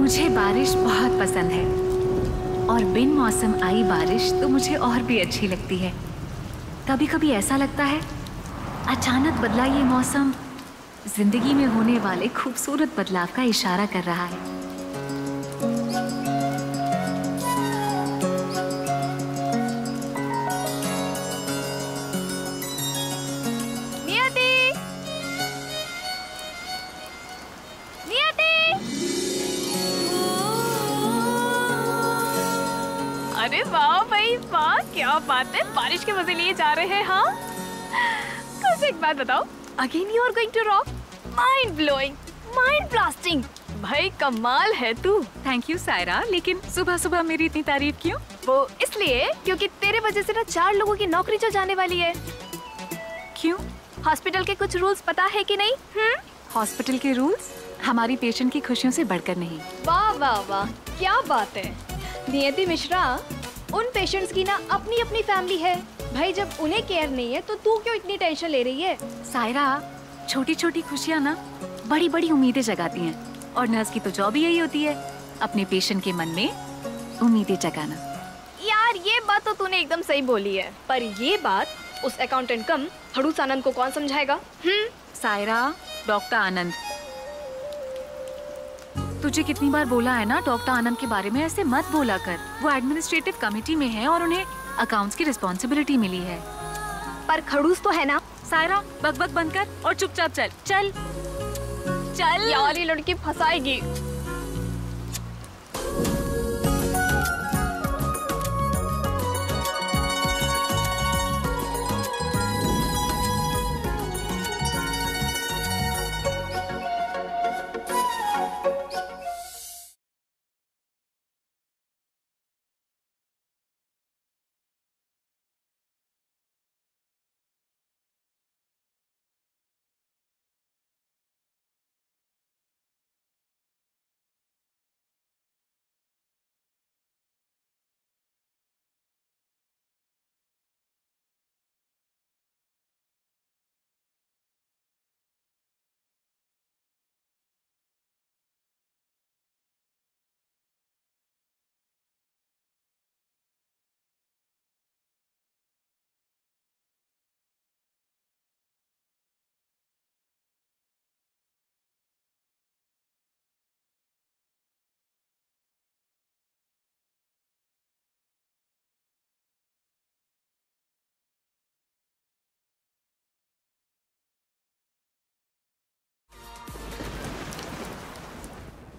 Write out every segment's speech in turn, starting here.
मुझे बारिश बहुत पसंद है और बिन मौसम आई बारिश तो मुझे और भी अच्छी लगती है। कभी कभी ऐसा लगता है अचानक बदला ये मौसम जिंदगी में होने वाले खूबसूरत बदलाव का इशारा कर रहा है। अरे वाह भाई वाह, क्या बात है, बारिश के मजे लिए जा रहे हैं। हाँ, बस एक बात बताओ, again you are going to rock? Mind blowing, mind blasting, भाई कमाल है तू। थैंक यू सायरा, लेकिन सुबह सुबह मेरी इतनी तारीफ क्यों? वो इसलिए क्योंकि तेरे वजह से ना 4 लोगों की नौकरी जो जाने वाली है। क्यों? हॉस्पिटल के कुछ रूल्स पता है कि नहीं? हॉस्पिटल के रूल्स हमारी पेशेंट की खुशियों से बढ़कर नहीं। वाह वाह वाह, क्या बात है नियति मिश्रा। उन पेशेंट्स की ना अपनी अपनी फैमिली है भाई, जब उन्हें केयर नहीं है तो तू क्यों इतनी टेंशन ले रही है? सायरा, छोटी छोटी खुशियाँ ना बड़ी बड़ी उम्मीदें जगाती हैं और नर्स की तो जॉब ही यही होती है, अपने पेशेंट के मन में उम्मीदें जगाना। यार ये बात तो तूने एकदम सही बोली है, पर ये बात उस अकाउंटेंट कम खड़ूस आनंद को कौन समझाएगा? सायरा, डॉक्टर आनंद, तुझे कितनी बार बोला है ना डॉक्टर आनंद के बारे में ऐसे मत बोला कर। वो एडमिनिस्ट्रेटिव कमेटी में है और उन्हें अकाउंट्स की रिस्पॉन्सिबिलिटी मिली है। पर खड़ूस तो है ना। सायरा, बकबक बंद कर और चुपचाप चल चल चल। यार ये लड़की फंसाएगी।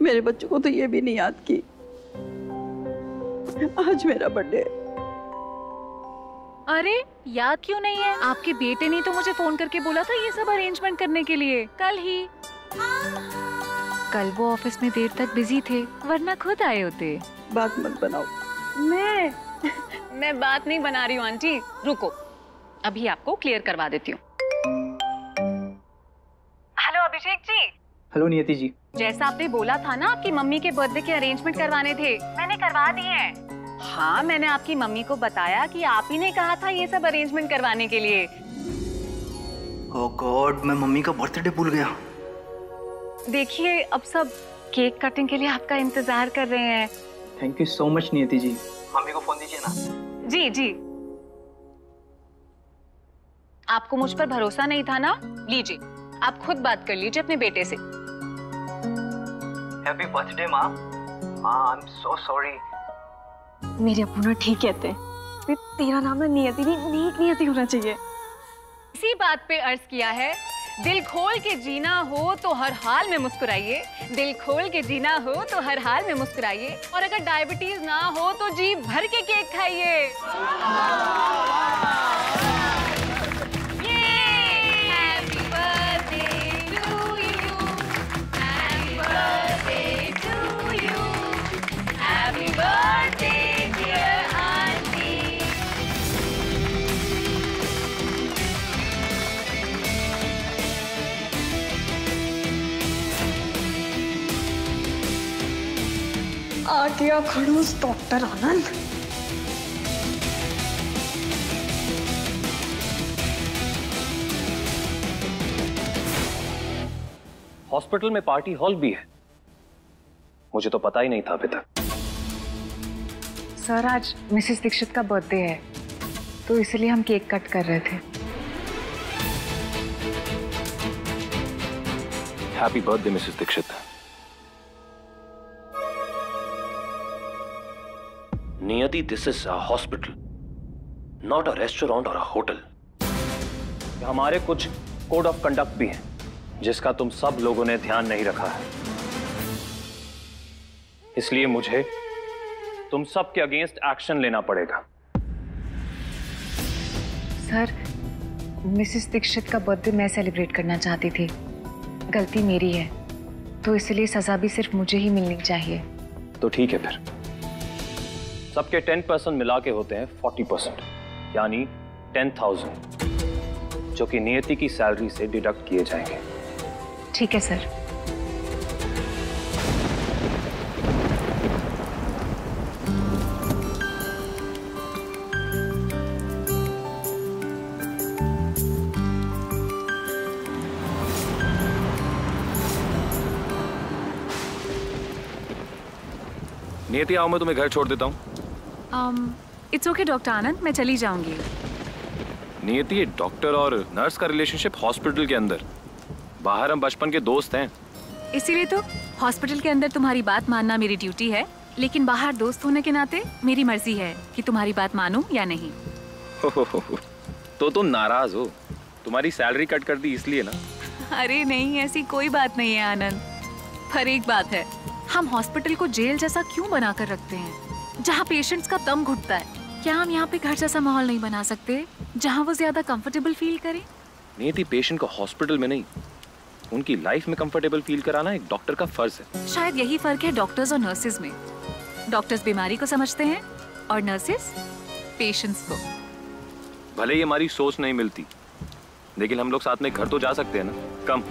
मेरे बच्चों को तो ये भी नहीं याद की आज मेरा बर्थडे। अरे याद क्यों नहीं है? आपके बेटे ने तो मुझे फोन करके बोला था ये सब अरेंजमेंट करने के लिए कल ही। कल वो ऑफिस में देर तक बिजी थे, वरना खुद आए होते। बात मत बनाओ। मैं बात नहीं बना रही हूँ आंटी, रुको अभी आपको क्लियर करवा देती हूँ। हेलो अभिषेक जी। हेलो नियति जी। जैसा आपने बोला था ना आपकी मम्मी के बर्थडे के अरेंजमेंट करवाने थे, मैंने करवा दिए हैं। हाँ, मैंने आपकी मम्मी को बताया कि आप ही ने कहा था ये सब अरेंजमेंट करवाने के लिए। ओह गॉड, मैं मम्मी का बर्थडे भूल गया। देखिए अब सब केक कटिंग के लिए आपका इंतजार कर रहे हैं। थैंक यू सो मच नियति जी। मम्मी को फोन दीजिए ना। जी जी। आपको मुझ पर भरोसा नहीं था ना? लीजिए, आप खुद बात कर लीजिए अपने बेटे से। हैप्पी बर्थडे माँ। माँ आई एम सो सॉरी। मेरे अब्बू ना ठीक कहते हैं, तेरा नाम ना नियति नहीं नेक नियति होना चाहिए। इसी बात पे अर्ज किया है, दिल खोल के जीना हो तो हर हाल में मुस्कुराइए, दिल खोल के जीना हो तो हर हाल में मुस्कुराइए, और अगर डायबिटीज ना हो तो जी भर के केक खाइए। आ गया खड़ूस डॉक्टर आनंद। हॉस्पिटल में पार्टी हॉल भी है, मुझे तो पता ही नहीं था अभी तक। सर आज मिसेस दीक्षित का बर्थडे है तो इसलिए हम केक कट कर रहे थे। Happy birthday Mrs Dikshit. Niyati, this is a hospital, not a restaurant और अ होटल। हमारे कुछ कोड ऑफ कंडक्ट भी हैं जिसका तुम सब लोगों ने ध्यान नहीं रखा है, इसलिए मुझे तुम सब के अगेंस्ट एक्शन लेना पड़ेगा। सर मिसेस दीक्षित का बर्थडे मैं सेलिब्रेट करना चाहती थी, गलती मेरी है, तो इसलिए सजा भी सिर्फ मुझे ही मिलनी चाहिए। तो ठीक है, फिर सबके 10% मिला के होते हैं 40%, यानी 10,000, जो कि नियति की सैलरी से डिडक्ट किए जाएंगे। ठीक है सर। नियति आओ, मैं तुम्हें घर छोड़ देता हूँ। इट्स ओके डॉक्टर आनंद, मैं चली जाऊंगी। नियति, ये डॉक्टर और नर्स का रिलेशनशिप हॉस्पिटल के अंदर, बाहर हम बचपन के दोस्त हैं। इसीलिए तो हॉस्पिटल के अंदर तुम्हारी बात मानना मेरी ड्यूटी है, लेकिन बाहर दोस्त होने के नाते मेरी मर्जी है कि तुम्हारी बात मानूं या नहीं। तो तुम नाराज हो? तुम्हारी सैलरी कट कर दी इसलिए ना? अरे नहीं, ऐसी कोई बात नहीं है आनंद। पर एक बात है, हम हॉस्पिटल को जेल जैसा क्यों बना कर रखते हैं जहाँ पेशेंट्स का दम घुटता है? क्या हम यहाँ पे घर जैसा माहौल नहीं बना सकते जहाँ वो ज्यादा कंफर्टेबल फील करें? नियति, पेशेंट को हॉस्पिटल में नहीं, उनकी लाइफ में कंफर्टेबल फील कराना एक डॉक्टर का फर्ज है। शायद यही फर्क है डॉक्टर्स और नर्सेज में। डॉक्टर्स बीमारी को समझते हैं और नर्सेज पेशेंट्स को। भले ही हमारी सोच नहीं मिलती, लेकिन हम लोग साथ में घर तो जा सकते हैं ना। कम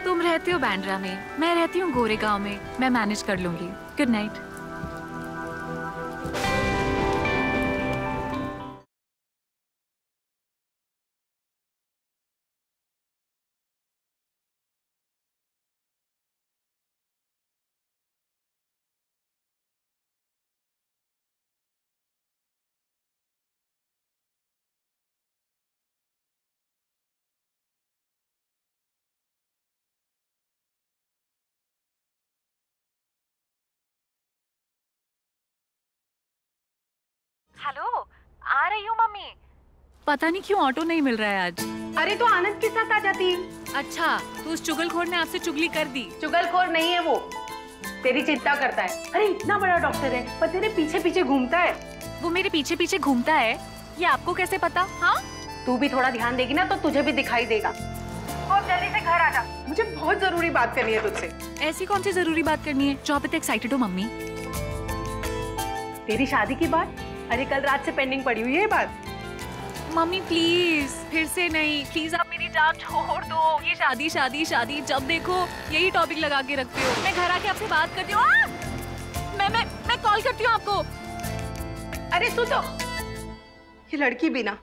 तुम रहते हो बैंड्रा में, मैं रहती हूँ गोरेगांव में, मैं मैनेज कर लूंगी। Good night. हेलो, आ रही हूँ मम्मी। पता नहीं क्यों ऑटो नहीं मिल रहा है आज। अरे तो आनंद के साथ आ जाती। अच्छा, तो उस चुगलखोर ने आपसे चुगली कर दी? चुगलखोर नहीं है वो, तेरी चिंता करता है। अरे इतना बड़ा डॉक्टर है पर तेरे पीछे पीछे घूमता है। वो मेरे पीछे पीछे घूमता है, ये आपको कैसे पता? हाँ, तू भी थोड़ा ध्यान देगी ना तो तुझे भी दिखाई देगा। बहुत जल्दी से घर आ जा, मुझे बहुत जरूरी बात करनी है तुझसे। ऐसी कौन सी जरूरी बात करनी है जो आप इतने एक्साइटेड हो मम्मी? तेरी शादी की बात। अरे कल रात से पेंडिंग पड़ी हुई है ये बात। मम्मी प्लीज, फिर से नहीं, प्लीज आप मेरी जान छोड़ दो। ये शादी शादी शादी, जब देखो यही टॉपिक लगा के रखते हो। मैं घर आके आपसे बात करती हूँ। मैं कॉल करती हूँ आपको। अरे तू तो, ये लड़की भी ना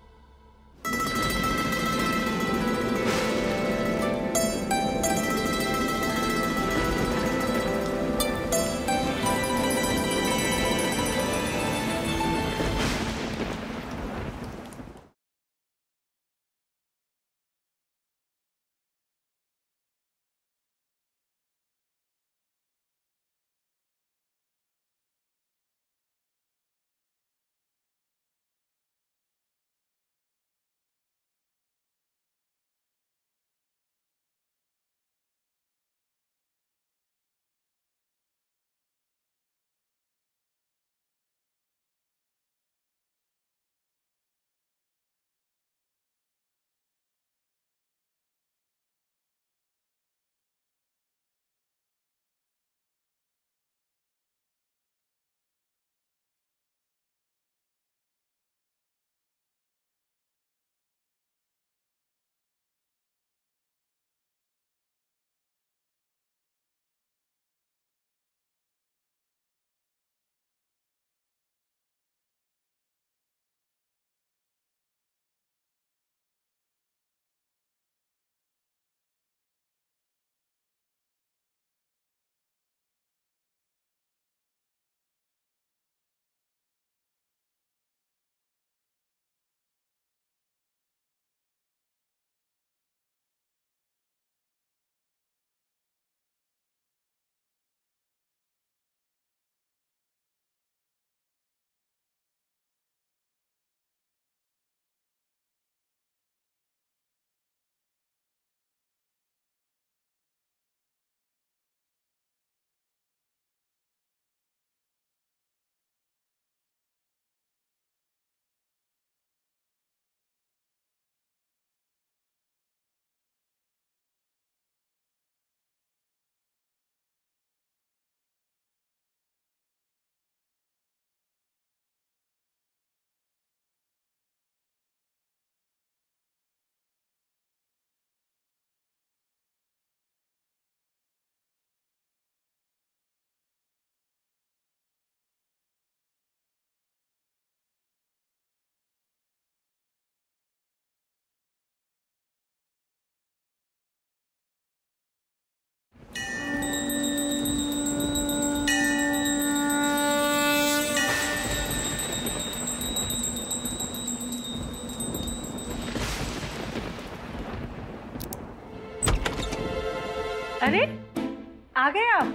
आ गए आप,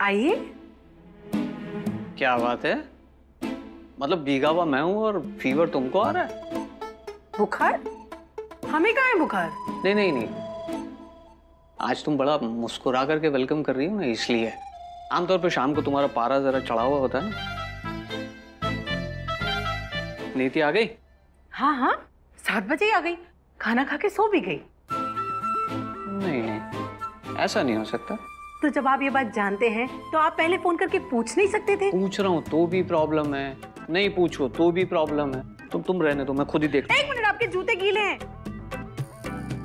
आइए। क्या बात है, मतलब भीगा हुआ मैं हूं और फीवर तुमको आ रहा है? बुखार? हमें कहाँ है बुखार? नहीं नहीं नहीं, आज तुम बड़ा मुस्कुरा करके वेलकम कर रही हो ना, इसलिए। आमतौर पे शाम को तुम्हारा पारा जरा चढ़ा हुआ होता है ना। नीति आ गई? हाँ हाँ, 7 बजे ही आ गई, खाना खा के सो भी गई। नहीं नहीं, ऐसा नहीं हो सकता। तो जब आप ये बात जानते हैं तो आप पहले फोन करके पूछ नहीं सकते थे? पूछ रहा हूँ तो भी प्रॉब्लम है, नहीं पूछो तो भी प्रॉब्लम है। तुम रहने दो, मैं खुद ही देखता हूँ। 1 मिनट, आपके जूते गीले हैं,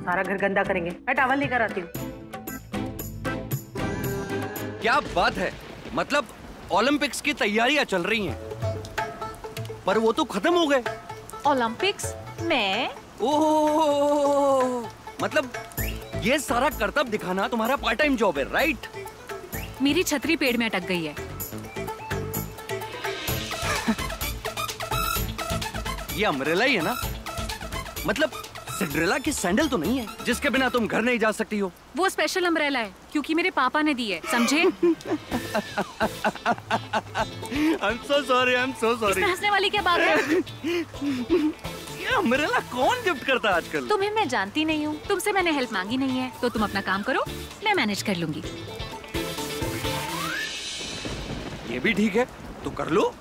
सारा घर गंदा करेंगे। मैं टॉवल लेकर आती हूँ। क्या बात है, मतलब ओलंपिक्स की तैयारियां चल रही हैं, पर वो तो खत्म हो गए। ओलंपिक्स में? ओह, मतलब ये सारा करतब दिखाना तुम्हारा पार्ट टाइम जॉब है, राइट? मेरी छतरी पेड़ में अटक गई है। ये अम्ब्रेला ही है ना? मतलब सिंड्रेला की सैंडल तो नहीं है जिसके बिना तुम घर नहीं जा सकती हो? वो स्पेशल अम्ब्रेला है क्योंकि मेरे पापा ने दी है, समझे? I'm so sorry, I'm so sorry। इसमें हंसने वाली क्या बात है? ये अम्ब्रेला कौन गिफ्ट करता है आजकल? तुम्हें मैं जानती नहीं हूँ, तुमसे मैंने हेल्प मांगी नहीं है, तो तुम अपना काम करो, मैं मैनेज कर लूंगी। ये भी ठीक है, तो कर लो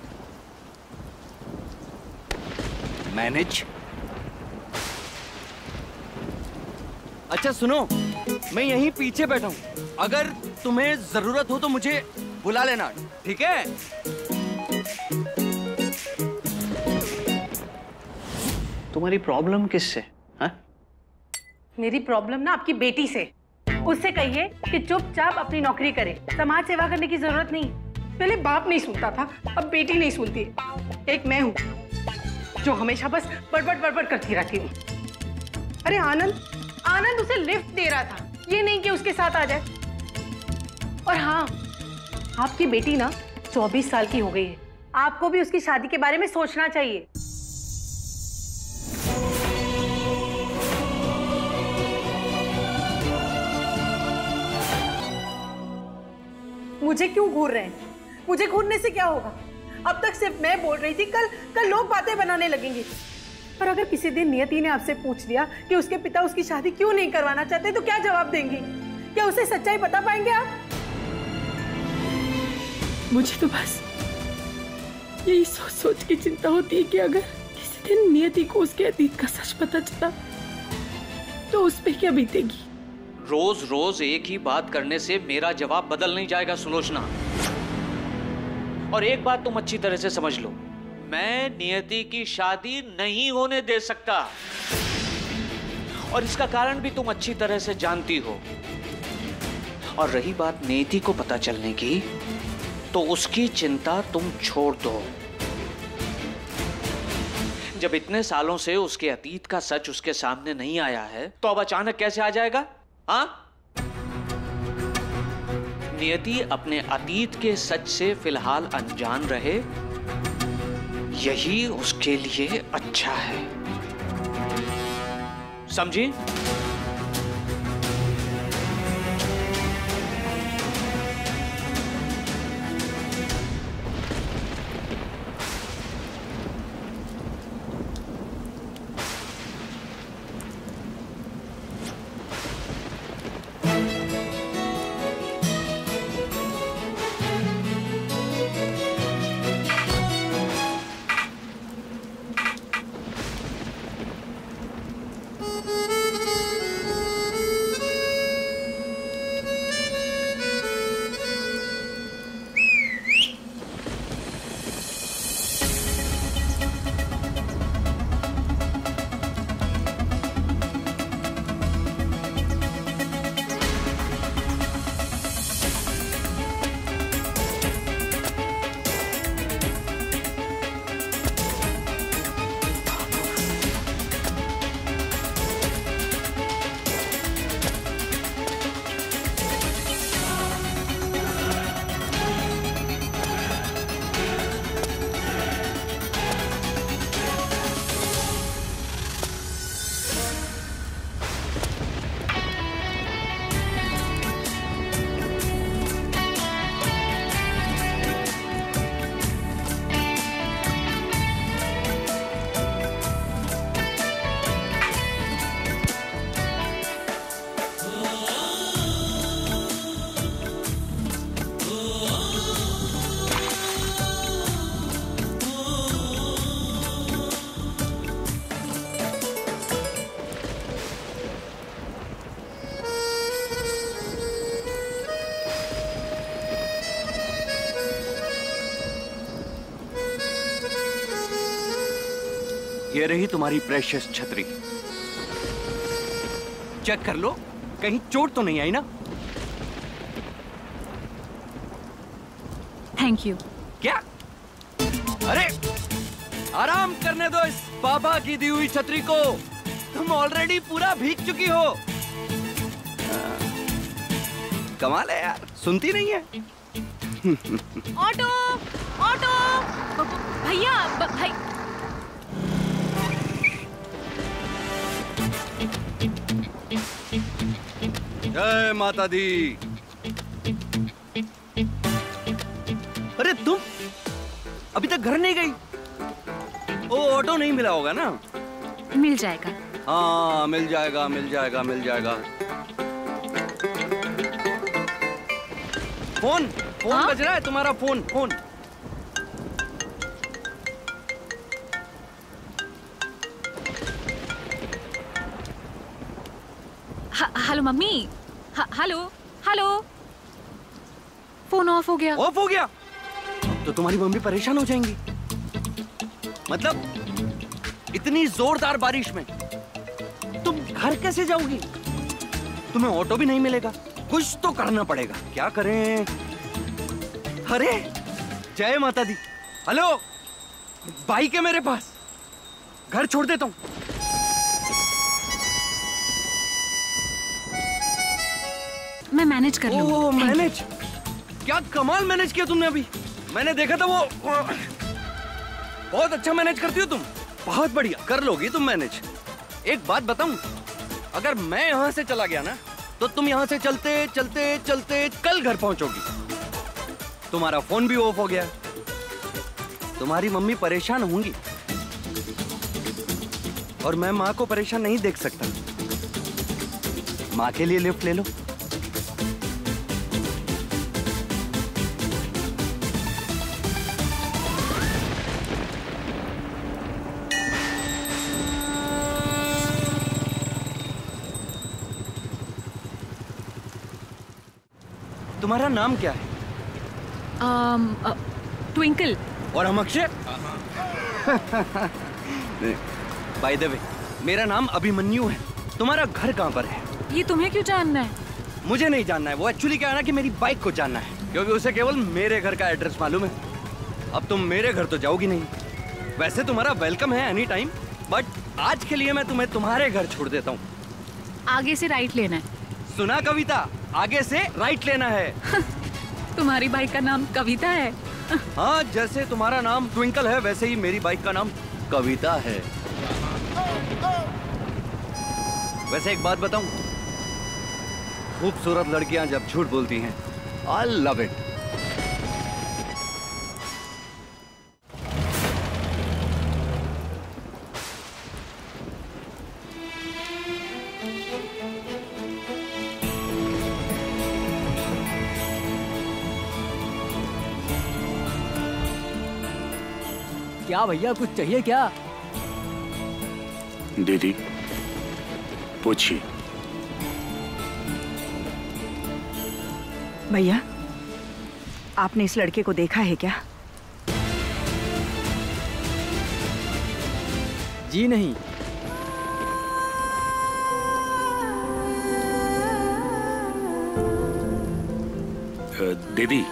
मैनेज। अच्छा सुनो, मैं यहीं पीछे बैठा हूँ, अगर तुम्हें जरूरत हो तो मुझे बुला लेना, ठीक है? तुम्हारी प्रॉब्लम किससे? हाँ? मेरी प्रॉब्लम ना आपकी बेटी से। उससे कहिए कि चुपचाप अपनी नौकरी करे, समाज सेवा करने की जरूरत नहीं। पहले बाप नहीं सुनता था, अब बेटी नहीं सुनती। एक मैं हूँ जो हमेशा बस बड़बड़ करती रहती हूँ। अरे आनंद उसे लिफ्ट दे रहा था, ये नहीं कि उसके साथ आ जाए। और हाँ, आपकी बेटी ना 24 साल की हो गई है, आपको भी उसकी शादी के बारे में सोचना चाहिए। मुझे क्यों घूर रहे हैं? मुझे घूरने से क्या होगा? अब तक सिर्फ मैं बोल रही थी, कल लोग बातें बनाने लगेंगे। पर अगर किसी दिन नियति ने आपसे पूछ लिया कि उसके पिता उसकी शादी क्यों नहीं करवाना चाहते, तो क्या जवाब देंगी? क्या उसे सच्चाई बता पाएंगे आप? मुझे तो बस यही सोच के चिंता होती है कि अगर किसी दिन नियति को उसके अतीत का सच पता चला तो उस पे क्या बीतेगी। रोज रोज एक ही बात करने से मेरा जवाब बदल नहीं जाएगा सुलोचना। और एक बात तुम अच्छी तरह से समझ लो, मैं नियति की शादी नहीं होने दे सकता, और इसका कारण भी तुम अच्छी तरह से जानती हो। और रही बात नियति को पता चलने की, तो उसकी चिंता तुम छोड़ दो। जब इतने सालों से उसके अतीत का सच उसके सामने नहीं आया है, तो अब अचानक कैसे आ जाएगा? हाँ? नियति अपने अतीत के सच से फिलहाल अनजान रहे, यही उसके लिए अच्छा है, समझी? ये रही तुम्हारी प्रेशियस छतरी। चेक कर लो, कहीं चोट तो नहीं आई ना? Thank you. क्या? अरे आराम करने दो इस पापा की दी हुई छतरी को। तुम ऑलरेडी पूरा भीग चुकी हो। कमाल है यार, सुनती नहीं है। ऑटो ऑटो भैया भाई। जय माता दी। अरे तुम अभी तक घर नहीं गई? ओ ऑटो नहीं मिला होगा ना? मिल जाएगा। हाँ मिल जाएगा मिल जाएगा मिल जाएगा। फोन फोन बज रहा है तुम्हारा, phone phone. Hello mummy. Hello hello. Phone of हो गया। ऑफ हो गया? तो तुम्हारी मम्मी परेशान हो जाएंगी। मतलब इतनी जोरदार बारिश में तुम घर कैसे जाओगी? तुम्हें ऑटो भी नहीं मिलेगा। कुछ तो करना पड़ेगा। क्या करें? अरे जय माता दी। हेलो, बाइक है मेरे पास, घर छोड़ देता हूं। मैं मैनेज कर लूंगी। ओह मैनेज? क्या कमाल मैनेज किया तुमने अभी। मैंने देखा था वो बहुत अच्छा मैनेज करती हो तुम। बहुत बढ़िया कर लोगी तुम मैनेज। एक बात बताऊं, अगर मैं यहाँ से चला गया ना तो तुम यहाँ से चलते चलते चलते कल घर पहुंचोगी। तुम्हारा फोन भी ऑफ हो गया। तुम्हारी मम्मी परेशान होंगी और मैं माँ को परेशान नहीं देख सकता। माँ के लिए लिफ्ट ले लो। तुम्हारा नाम क्या है? ट्विंकल। और हम अक्षय। बाय द वे, मेरा नाम अभिमन्यु है। तुम्हारा घर कहाँ पर है? ये तुम्हें क्यों जानना है? मुझे नहीं जानना है। वो एक्चुअली क्या है ना कि मेरी बाइक को जानना है, क्योंकि उसे केवल मेरे घर का एड्रेस मालूम है। अब तुम मेरे घर तो जाओगी नहीं। वैसे तुम्हारा वेलकम है एनी टाइम, बट आज के लिए मैं तुम्हें तुम्हारे घर छोड़ देता हूँ। आगे से राइट लेना है। सुना कविता? आगे से राइट लेना है। तुम्हारी बाइक का नाम कविता है? हाँ, जैसे तुम्हारा नाम ट्विंकल है वैसे ही मेरी बाइक का नाम कविता है। वैसे एक बात बताऊं, खूबसूरत लड़कियां जब झूठ बोलती हैं, आई लव इट। क्या भैया, कुछ चाहिए क्या? दीदी पूछिए। भैया, आपने इस लड़के को देखा है क्या? जी नहीं। दीदी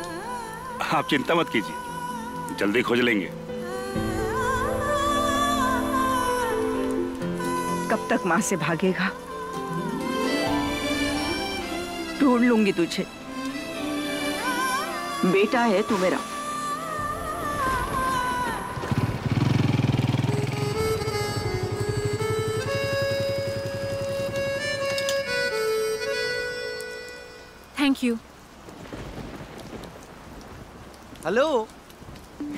आप चिंता मत कीजिए, जल्दी खोज लेंगे। कब तक मां से भागेगा? ढूंढ लूंगी तुझे। बेटा है तू मेरा। Thank you. Hello,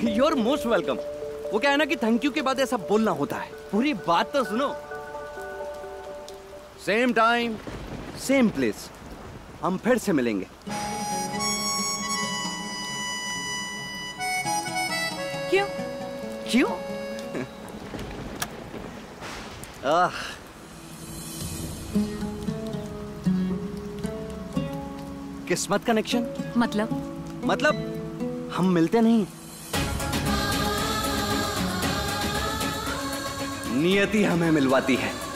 you are most welcome. वो क्या है ना कि थैंक यू के बाद ऐसा बोलना होता है। पूरी बात तो सुनो। सेम टाइम सेम प्लेस, हम फिर से मिलेंगे। क्यों? क्यों? किस्मत कनेक्शन। मतलब हम मिलते नहीं। नियति हमें मिलवाती है।